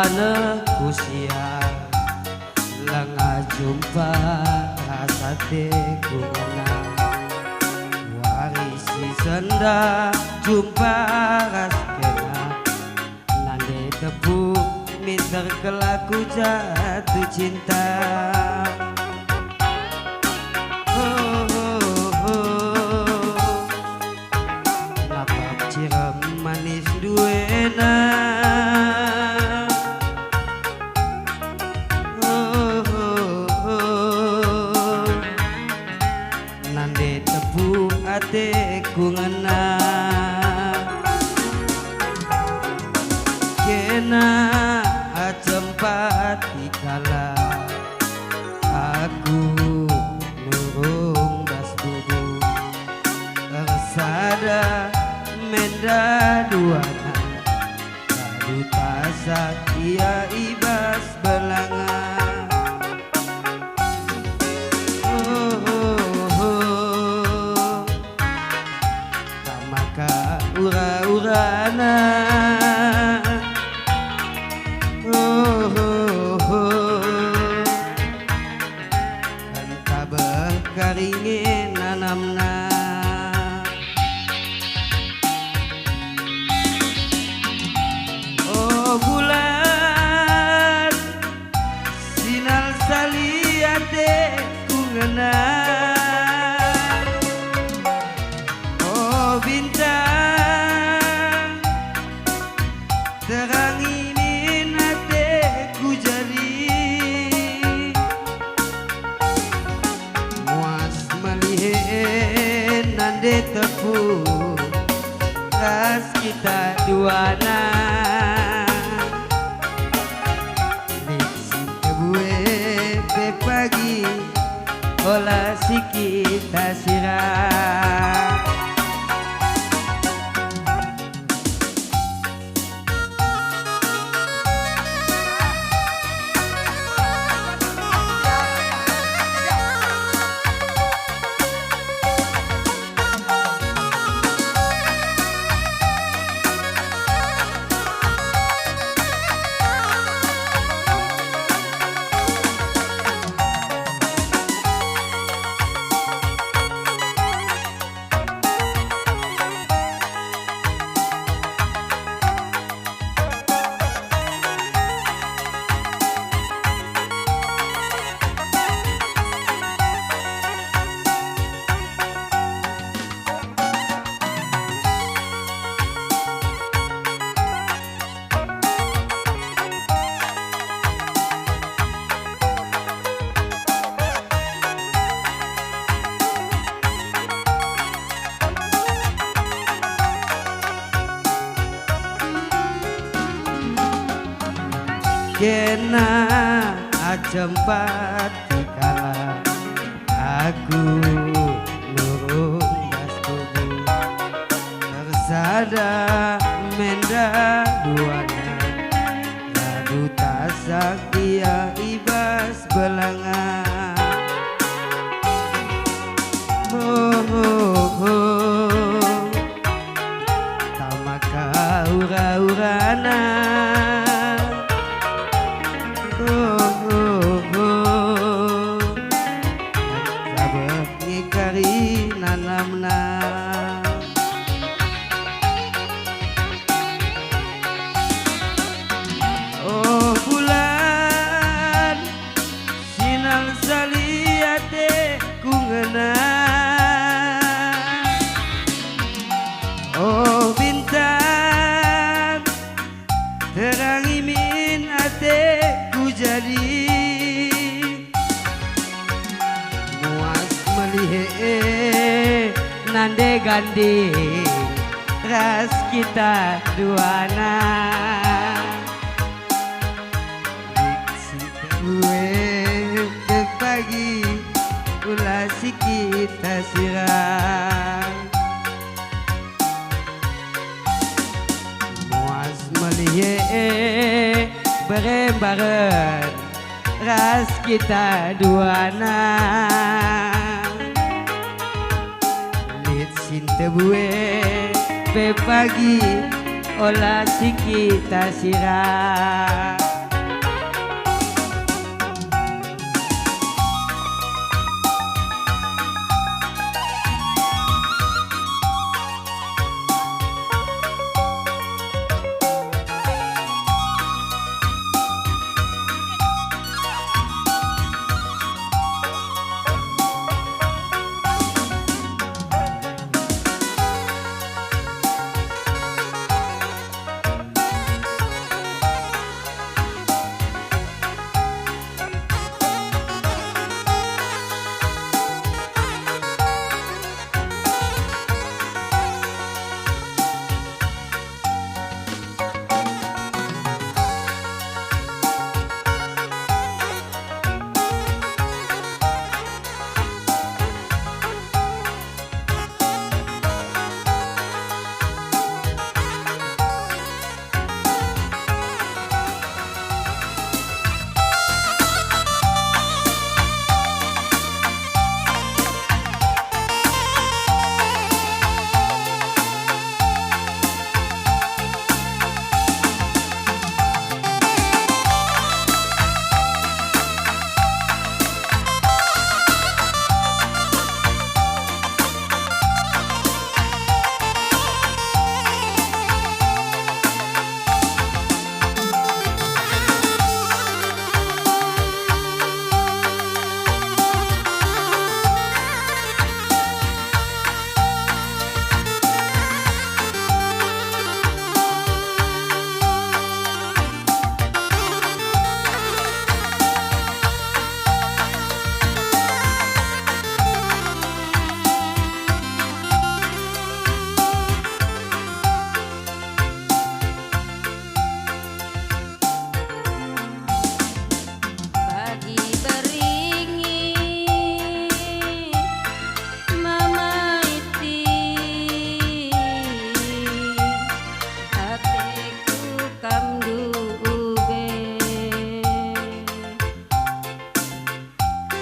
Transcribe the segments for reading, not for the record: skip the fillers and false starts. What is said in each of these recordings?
Ane kusia langa jumpa rasa teguna warisi senda jumpa raskena nande tepu mister kelaku jatuh cinta. Lapap cirem manis duena nande tepu ate kungena kena acempat dikala aku nurung das budu tersada menda duana kadu tasak ia ibas belanga. Tamaka ura-urana tabah karingin nanamna oh bulan sinal saliate kungena oh bintang teranginin hatiku jadi nande tepu ras kita duana liksi kebue pe pagi olah si kita sirah. Kena acempat dikala aku nurung das tubuh tersada menda duana lagu tasak ia ibas belanga tamaka ura-urana sabeh ngikari nanamna oh bulan sinal saliate kungena oh bintang terangi min ateku jadi muas melihe nande ganding ras kita duana diksi gue ke pagi ulah si kita sirang muas melihe bareng-bareng ras kita duana lit cinta bue pe pagi olah si kita sirah.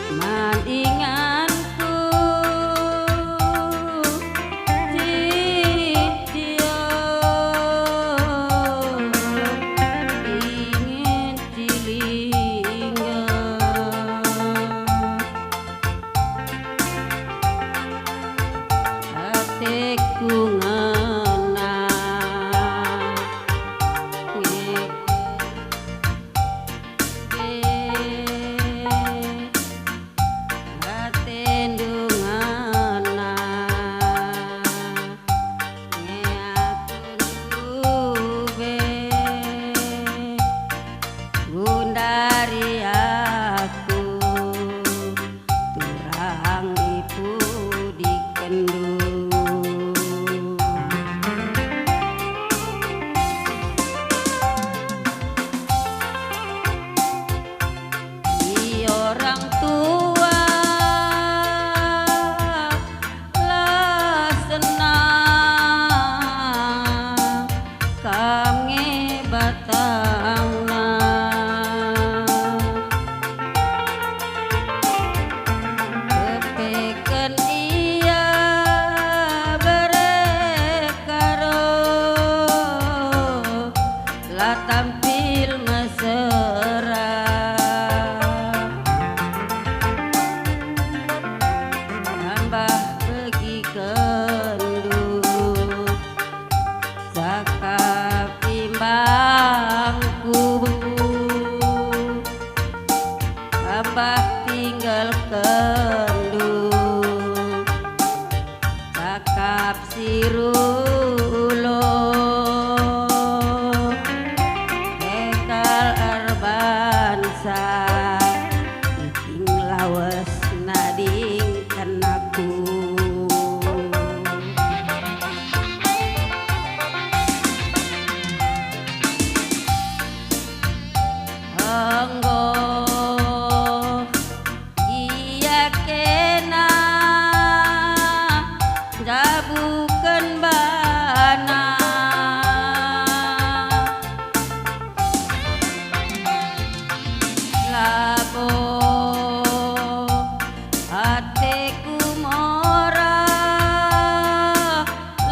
Mandinganku Cicio ingin cilingga hatiku ngenang Gundari aku turang ibu dikendung di orang tua lah senang kami batang kepeken ia berekaro lah tampil mesra tambah pergi kendut sakap timbangku tambah tinggal kendut cakap sirulo hekal arbansa iting lawas nading kenaku anggo iya kena jabukan bana labo hatiku mora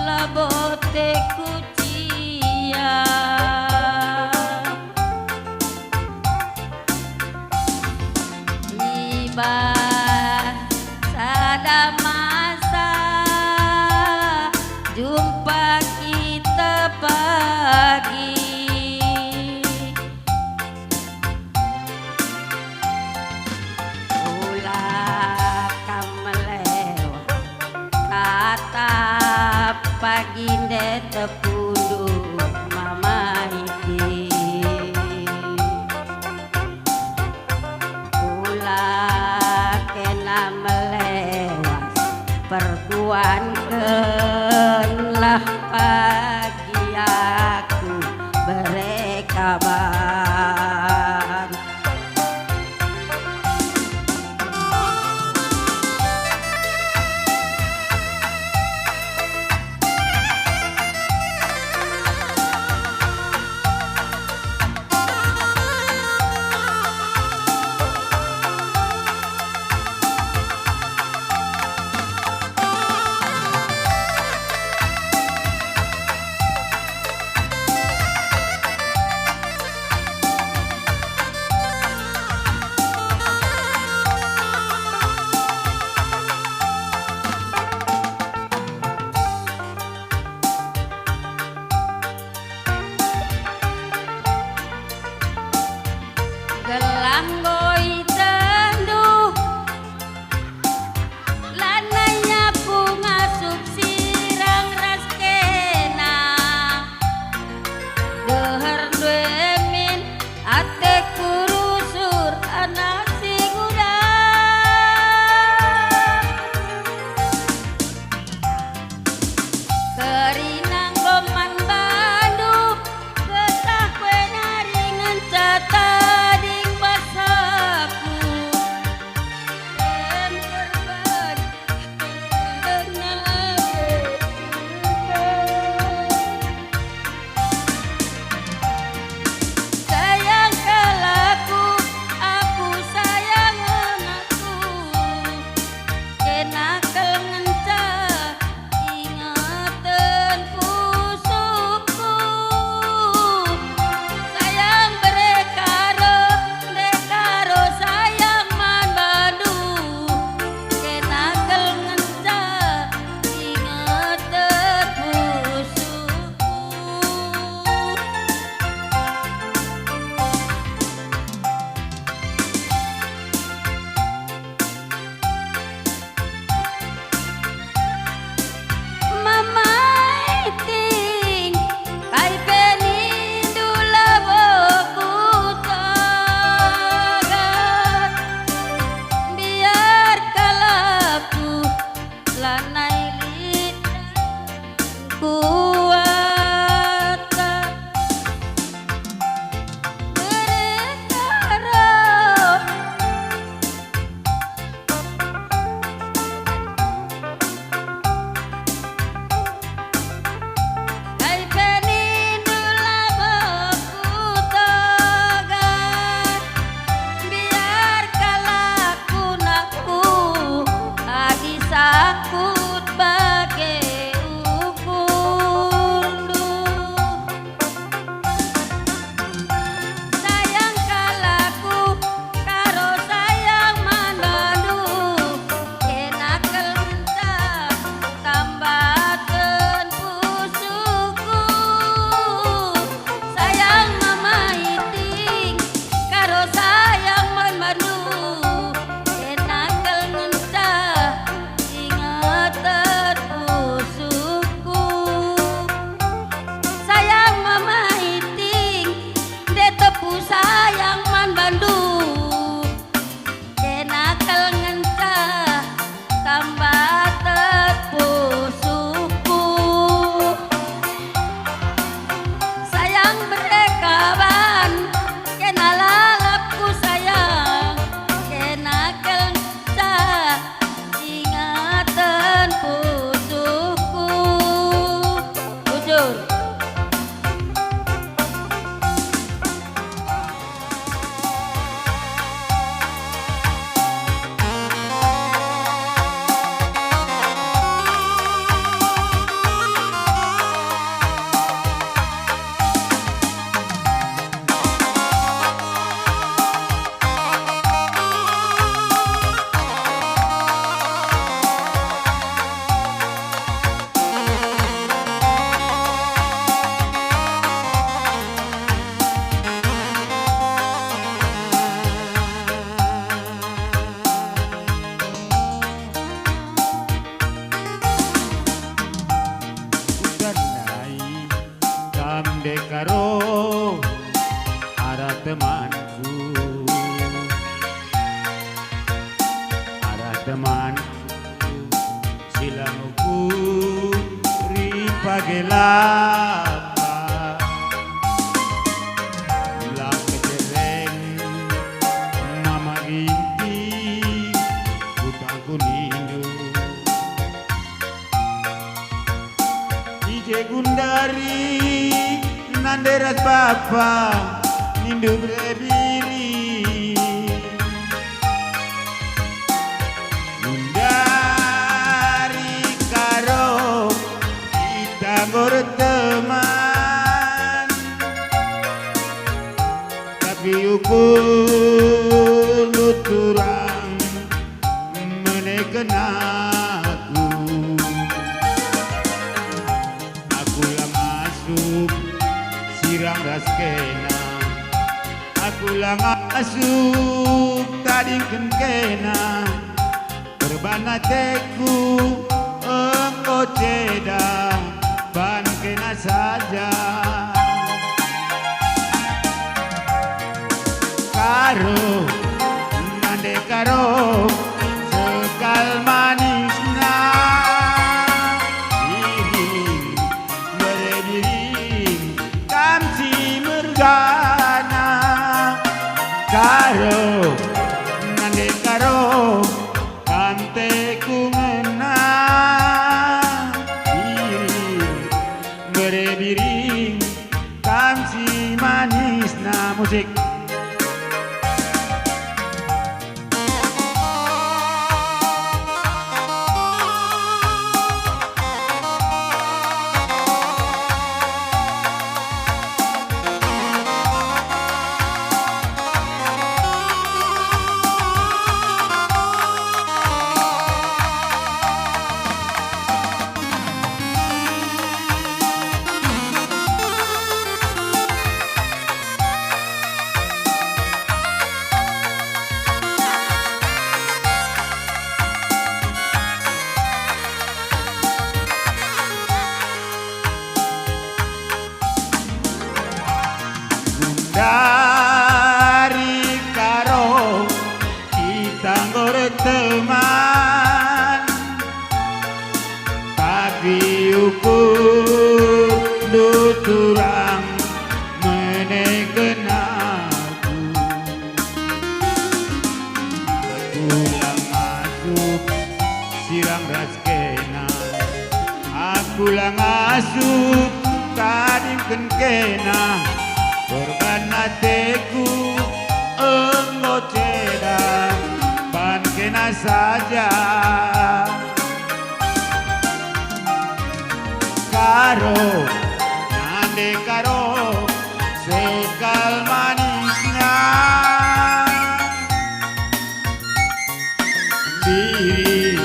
labo teku cia tiba sada masa jumpa kita pagi ulah kamelewat kata pagi tepunduk mama iki ulah kena melewat perguan kenlah pagi aku berekabar gelapa ulang kejereng mama rinti utang kunindu ije gundari nanderas bapa nindu brebiri gundari karo kita berteman tapi ukur luturang menekan aku yang masuk sirang raskena aku lang masuk tadi kena berbana teku engkau ceda ban kena saja karo nande karo sekal manisna iring berebiring kamsi mergana karo nande karo kante ku ngena iring berebiring kamsi manisna musik dari karo kita berteman tapi ukur duturang meneken aku yang masuk sirang raskena aku lang masuk tadi kena berbana teku engkau ceda ban kena saja karo nande karo sekal manisnya diri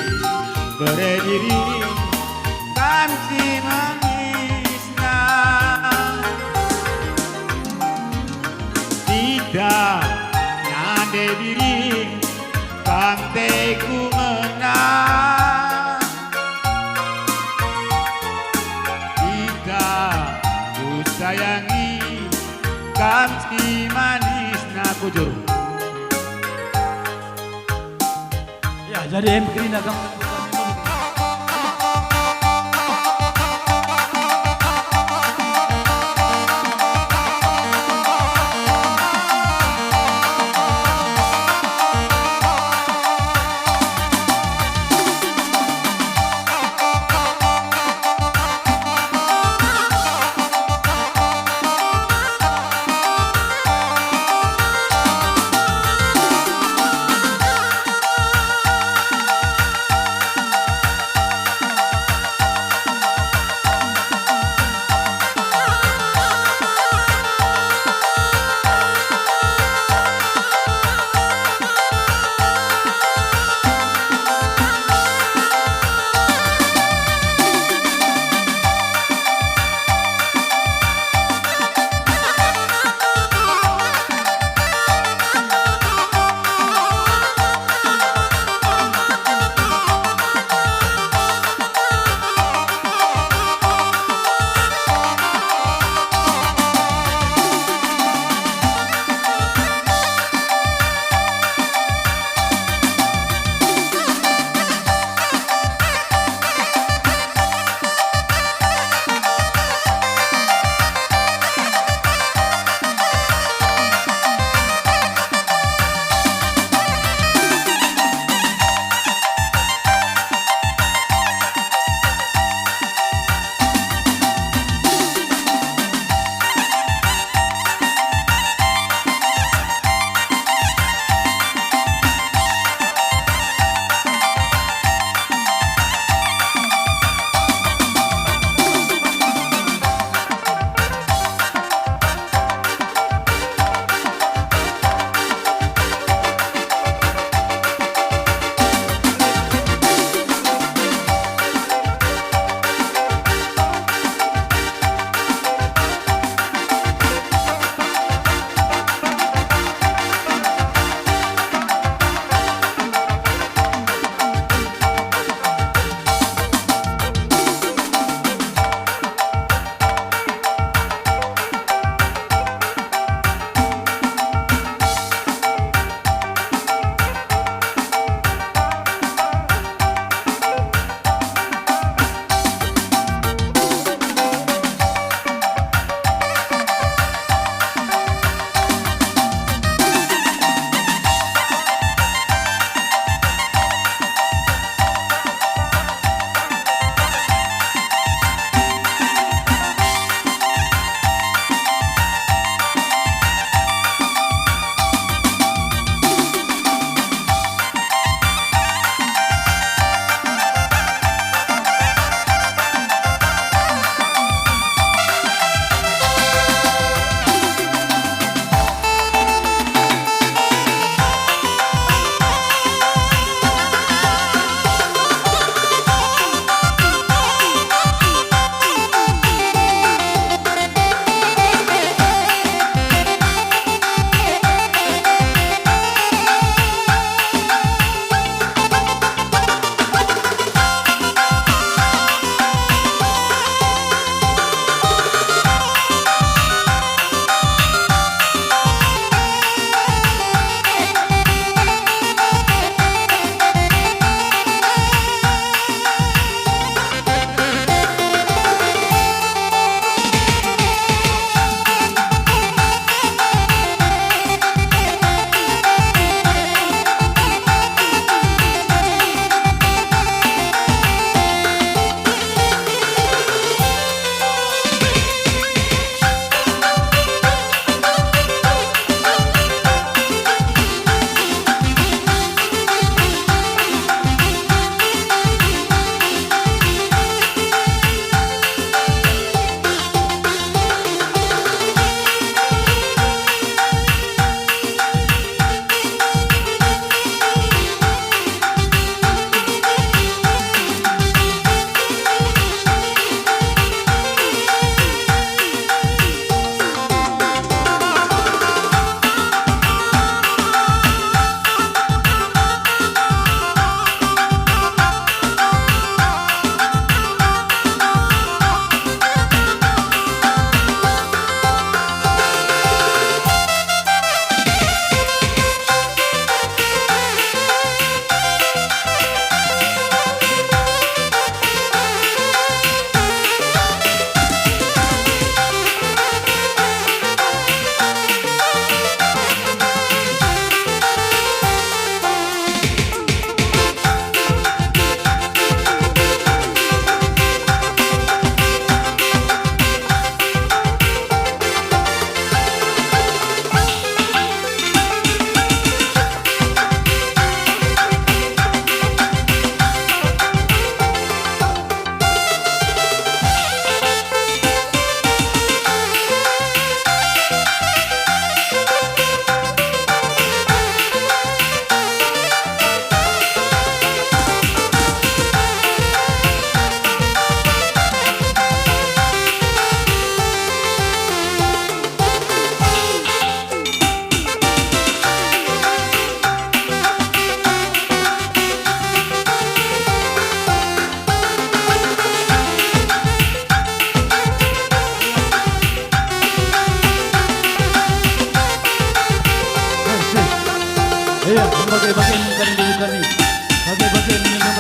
berdiri kamsi manisnya tidak nade diri kante ku menang tidak ku sayangi kamsi manisna kujur Ya, jadi begini dagang.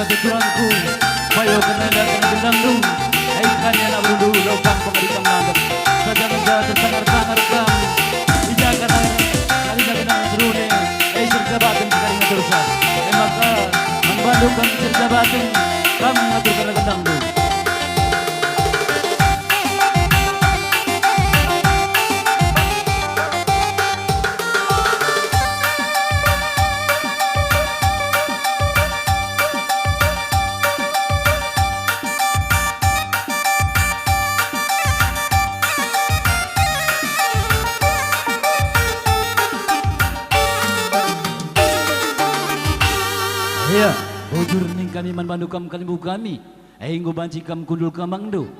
tuturanku bayo kena gendang du aikan yang nak berdu laukang pengadikam landak saja menja tersangar-sangar kam ijakan kali gendang serune serta batin sekali ngatursa maka membandukan serta batin kam ngatur kena gendang du. Ya, bujur ning kami man bandukam kalimbu kami. Aing go banci kam kundul kamang do.